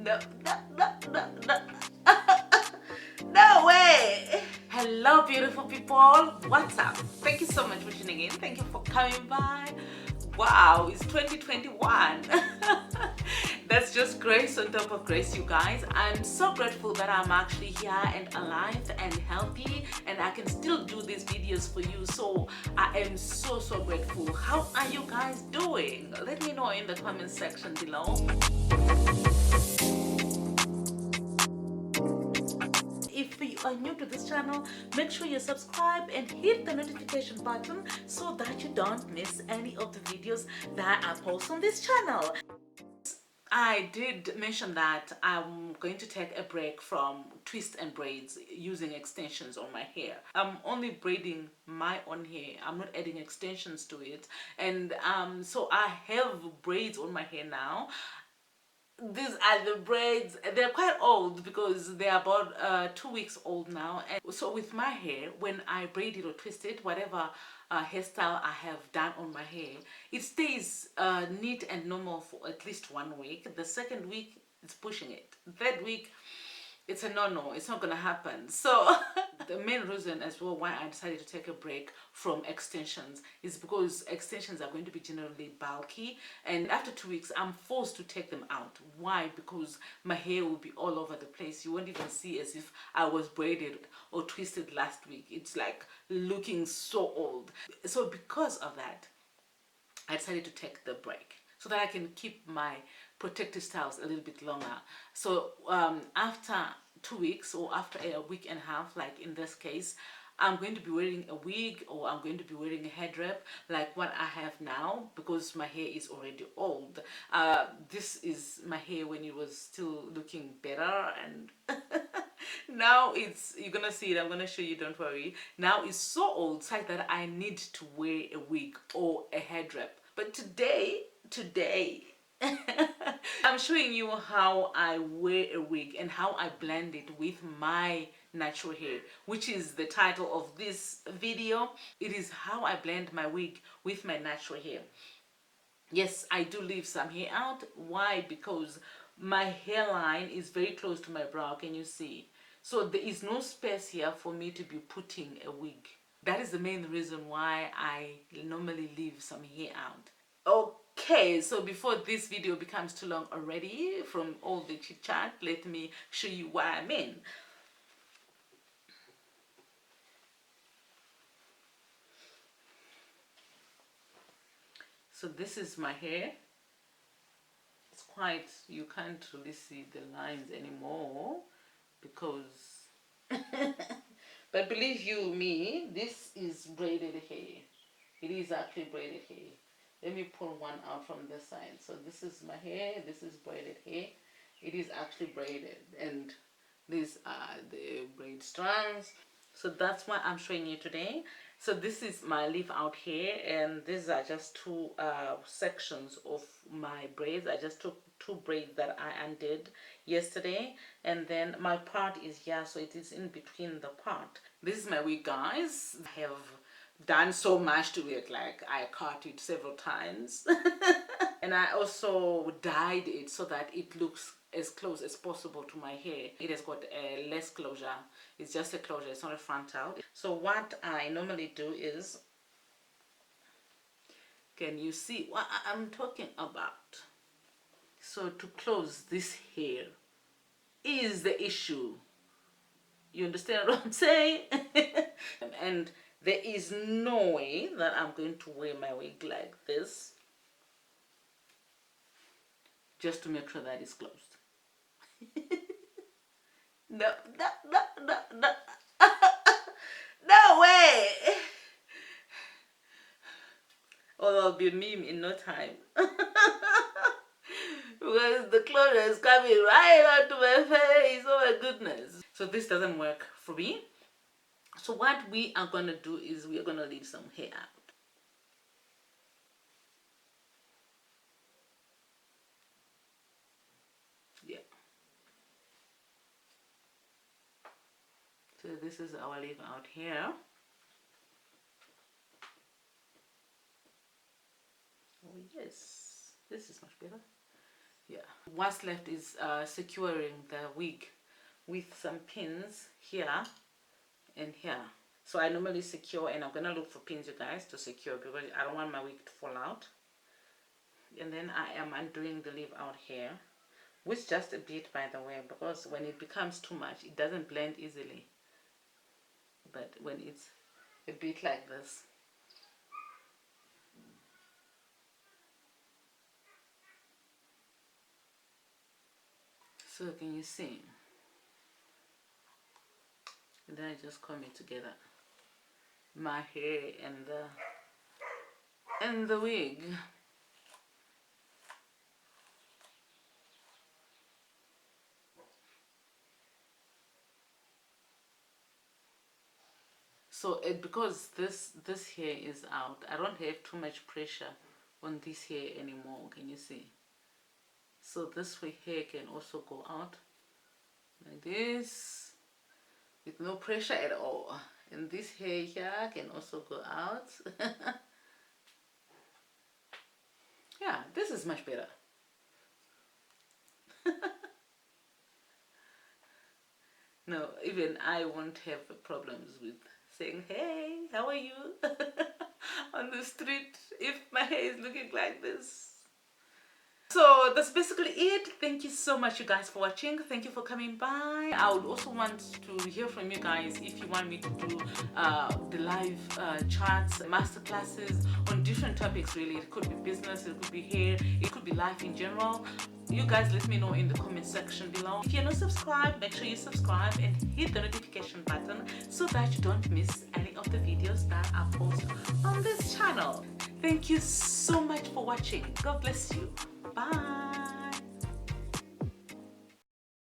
No, no, no, no, no. No way. Hello, beautiful people. What's up? Thank you so much for tuning in. Thank you for coming by. Wow, it's 2021. That's just grace on top of grace, you guys. I'm so grateful that I'm actually here and alive and healthy, and I can still do these videos for you. So I am so grateful. How are you guys doing? Let me know in the comment section below. If you are new to this channel, make sure you subscribe and hit the notification button so that you don't miss any of the videos that I post on this channel. I did mention that I'm going to take a break from twists and braids using extensions on my hair. I'm only braiding my own hair. I'm not adding extensions to it. And so I have braids on my hair now. These are the braids. They're quite old because they're about 2 weeks old now. And so with my hair, when I braid it or twist it, whatever hairstyle I have done on my hair, it stays neat and normal for at least 1 week. The second week, it's pushing it. The third week, it's a no, it's not gonna happen. So the main reason as well why I decided to take a break from extensions is because extensions are going to be generally bulky, and after 2 weeks I'm forced to take them out. Why? Because my hair will be all over the place. You won't even see as if I was braided or twisted last week. It's like looking so old. So because of that, I decided to take the break so that I can keep my protective styles a little bit longer. So after 2 weeks or after a week and a half, like in this case, I'm going to be wearing a wig or I'm going to be wearing a head wrap like what I have now because my hair is already old. This is my hair when it was still looking better, and now it's, you're gonna see it, I'm gonna show you, don't worry. Now it's so old such that I need to wear a wig or a head wrap. But today I'm showing you how I wear a wig and how I blend it with my natural hair, which is the title of this video. It is how I blend my wig with my natural hair. Yes, I do leave some hair out. Why? Because my hairline is very close to my brow, can you see? So there is no space here for me to be putting a wig. That is the main reason why I normally leave some hair out. Okay, so before this video becomes too long already from all the chit chat, let me show you what I mean. So this is my hair. It's quite, you can't really see the lines anymore because but believe you me, this is braided hair. It is actually braided hair. Let me pull one out from this side. So this is my hair, this is braided hair. It is actually braided, and these are the braid strands. So that's what I'm showing you today. So this is my leave out hair, and these are just two sections of my braids. I just took 2 braids that I undid yesterday, and then my part is here, so it is in between the part. This is my wig, guys. I have done so much to it, like I cut it several times and I also dyed it so that it looks as close as possible to my hair. It has got a less closure. It's just a closure, it's not a frontal. So what I normally do is, can you see what I'm talking about? So to close this hair is the issue. You understand what I'm saying? And there is no way that I'm going to wear my wig like this just to make sure that it's closed. No, no, no, no, no. No way. Oh, that'll be a meme in no time. Because the closure is coming right onto my face. Oh my goodness. So this doesn't work for me. So what we are going to do is we are going to leave some hair out. Yeah. So this is our leave out hair. Oh yes, this is much better. Yeah. What's left is securing the wig with some pins here and here. So I normally secure, and I'm gonna look for pins, you guys, to secure, because I don't want my wig to fall out. And then I am undoing the leave out here, which just a bit, by the way, because when it becomes too much, it doesn't blend easily. But when it's a bit like this, so can you see? And then I just comb it together, my hair and the wig. So because this hair is out, I don't have too much pressure on this hair anymore. Can you see? So this way hair can also go out like this with no pressure at all. And this hair here can also go out. Yeah, this is much better. No, even I won't have problems with saying, hey, how are you? On the street if my hair is looking like this. So that's basically it. Thank you so much, you guys, for watching. Thank you for coming by. I would also want to hear from you guys if you want me to do the live chats, master classes on different topics. Really, it could be business, it could be hair, it could be life in general. You guys let me know in the comment section below. If you're not subscribed, make sure you subscribe and hit the notification button so that you don't miss any of the videos that I post on this channel. Thank you so much for watching. God bless you. Bye.